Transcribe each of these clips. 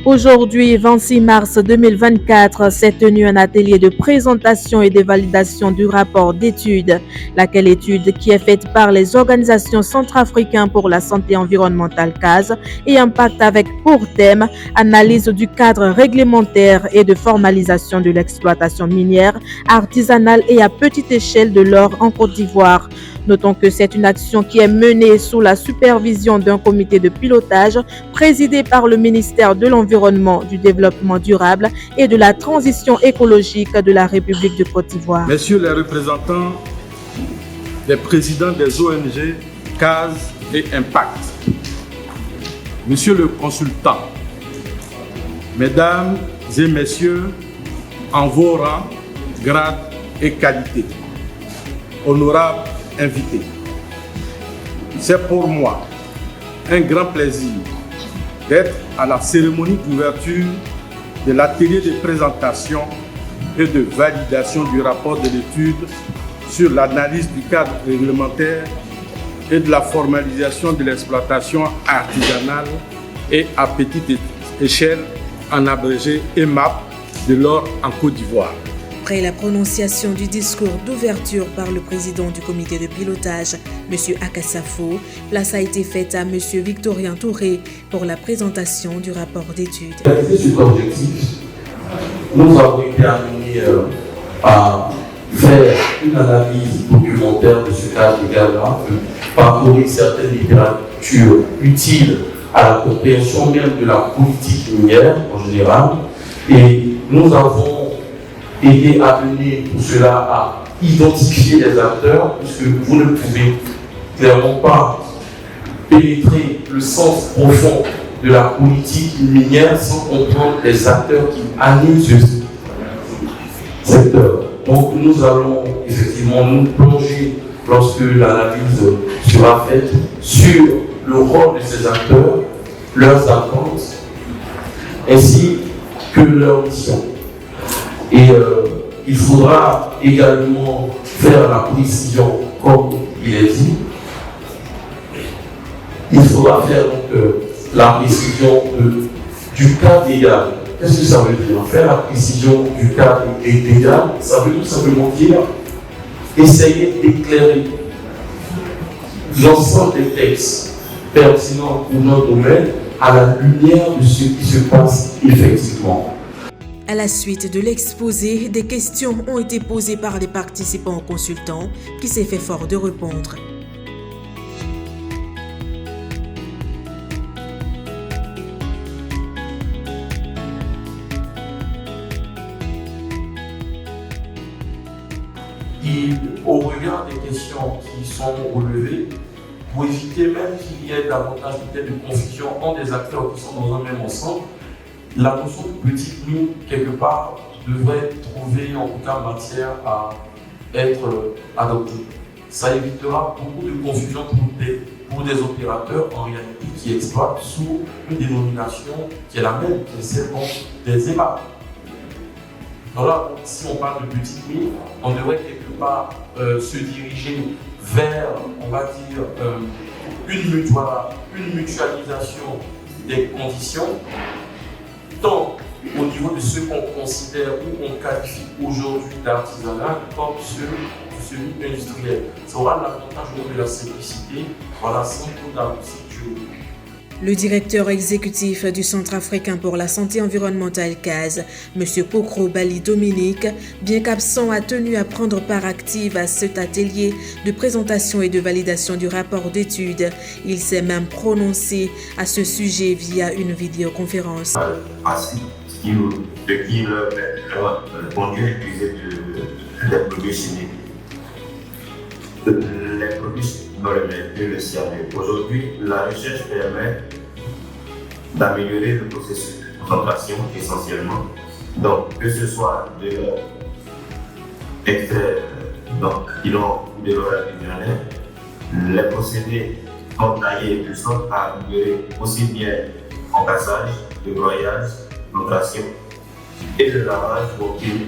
Aujourd'hui, 26 mars 2024, s'est tenu un atelier de présentation et de validation du rapport d'étude. Laquelle étude, qui est faite par les organisations centrafricaines pour la santé environnementale CAS et Impact, avec pour thème analyse du cadre réglementaire et de formalisation de l'exploitation minière, artisanale et à petite échelle de l'or en Côte d'Ivoire. Notons que c'est une action qui est menée sous la supervision d'un comité de pilotage présidé par le ministère de l'Environnement, du Développement durable et de la Transition écologique de la République de Côte d'Ivoire. Messieurs les représentants des présidents des ONG, CAS et Impact, Monsieur le consultant, Mesdames et Messieurs, en vos rangs, grades et qualités, honorables invités, c'est pour moi un grand plaisir d'être à la cérémonie d'ouverture de l'atelier de présentation et de validation du rapport de l'étude sur l'analyse du cadre réglementaire et de la formalisation de l'exploitation artisanale et à petite échelle, en abrégé EMAP, de l'or en Côte d'Ivoire. Après la prononciation du discours d'ouverture par le président du comité de pilotage, M. Akassafo, place a été faite à M. Victorien Touré pour la présentation du rapport d'étude. Réaliser cet objectif, nous avons été amenés à faire une analyse documentaire de ce cadre légal-là, parcourir certaines littératures utiles à la compréhension même de la politique minière en général, et nous avons été amenés pour cela à identifier les acteurs, puisque vous ne pouvez clairement pas pénétrer le sens profond de la politique minière sans comprendre les acteurs qui animent ce secteur. Donc nous allons effectivement nous plonger, lorsque l'analyse sera faite, sur le rôle de ces acteurs, leurs attentes, ainsi que leur mission. Et il faudra également faire la précision, comme il est dit. Il faudra faire donc la précision du cadre légal. Qu'est-ce que ça veut dire? Faire la précision du cadre légal, ça veut tout simplement dire essayer d'éclairer l'ensemble des textes pertinents pour notre domaine à la lumière de ce qui se passe effectivement. À la suite de l'exposé, des questions ont été posées par les participants consultants qui s'est fait fort de répondre. Au regard des questions qui sont relevées, pour éviter même qu'il y ait davantage peut-être de confusion entre des acteurs qui sont dans un même ensemble, la notion de petite mine, quelque part, devrait trouver en tout cas matière à être adoptée. Ça évitera beaucoup de confusion pour des opérateurs en réalité qui exploitent sous une dénomination qui est la même, qui est celle des EMAP. Donc là, si on parle de petite mine, on devrait quelque part se diriger vers, on va dire, une mutualisation des conditions, tant au niveau de ce qu'on considère ou on qualifie aujourd'hui d'artisanal comme celui industriel. Ça aura l'avantage de la simplicité, voilà, sans trop d'artisanat. Le directeur exécutif du Centre africain pour la santé environnementale CAS, M. Kokro Bali Dominique, bien qu'absent, a tenu à prendre part active à cet atelier de présentation et de validation du rapport d'étude. Il s'est même prononcé à ce sujet via une vidéoconférence. De qui leur conduit à utiliser des produits chimiques. Les produits de le cyanure. Aujourd'hui, la recherche permet d'améliorer le processus de concentration essentiellement. Donc, que ce soit de l'extrait de l'or artisanal, les procédés sont taillés de sorte à améliorer aussi bien en passage, de broyage, filtration et de lavage pour qu'il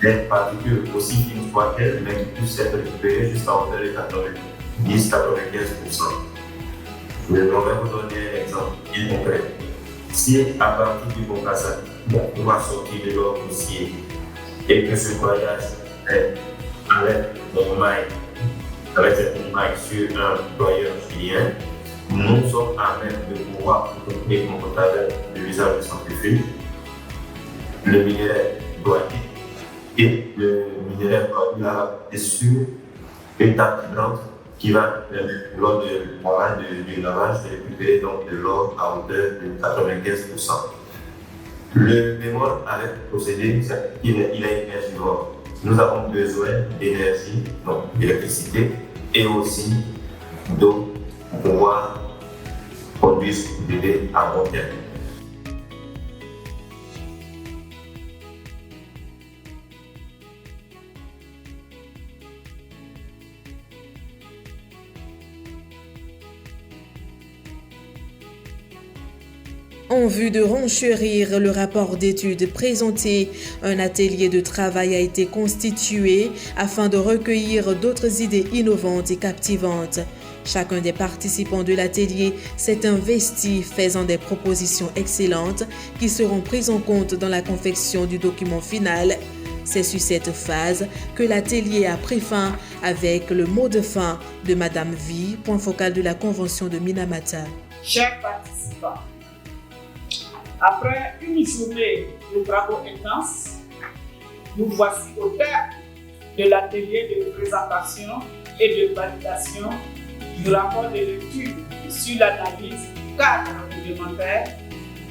les particules aussi fines soient-elles, mais qui puissent être récupérées jusqu'à hauteur de 90-95%. Je vais vous donner un exemple bien concret. Si à partir du Bokassa, on va sortir de leur dossier et que ce broyage est avec cette maille sur un broyeur chilien, nous sommes à même de pouvoir obtenir confortable le visage de centrifuge, le minerai broyé et le minerai broyé sur une table blanche qui va, lors du lavage, récupérer donc de l'or à hauteur de 95%. Le bémol avec le procédé, il a énergie d'or. Nous avons besoin d'énergie, donc d'électricité, et aussi d'eau pour pouvoir produire ce bébé à long terme. En vue de renchérir le rapport d'études présenté, un atelier de travail a été constitué afin de recueillir d'autres idées innovantes et captivantes. Chacun des participants de l'atelier s'est investi faisant des propositions excellentes qui seront prises en compte dans la confection du document final. C'est sur cette phase que l'atelier a pris fin avec le mot de fin de Madame V, point focal de la Convention de Minamata. Chers participants, après une journée de travaux intenses, nous voici au terme de l'atelier de présentation et de validation du rapport de l'étude sur l'analyse du cadre réglementaire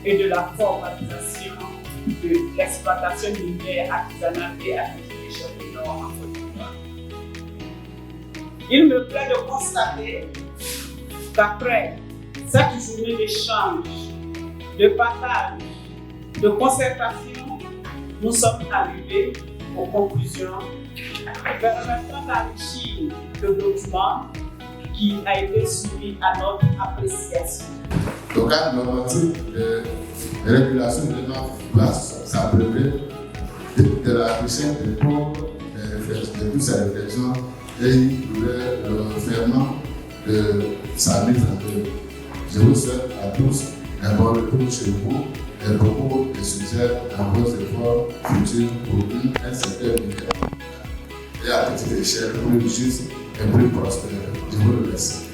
et de la formalisation de l'exploitation minière artisanale et à petite échelle du Nord en Côte d'Ivoire. Il me plaît de constater qu'après cette journée d'échange, de partage, de concertation, nous sommes arrivés aux conclusions permettant d'enrichir le document qui a été soumis à notre appréciation. Le cadre normatif de régulation de notre place s'appelait de la richesse de toutes ces réflexions et il voulait le ferment de sa mise en œuvre. Je vous souhaite à tous un bon retour chez vous et beaucoup de succès dans vos efforts futurs pour un secteur minéral et à petite échelle plus juste et plus prospère. Je vous remercie.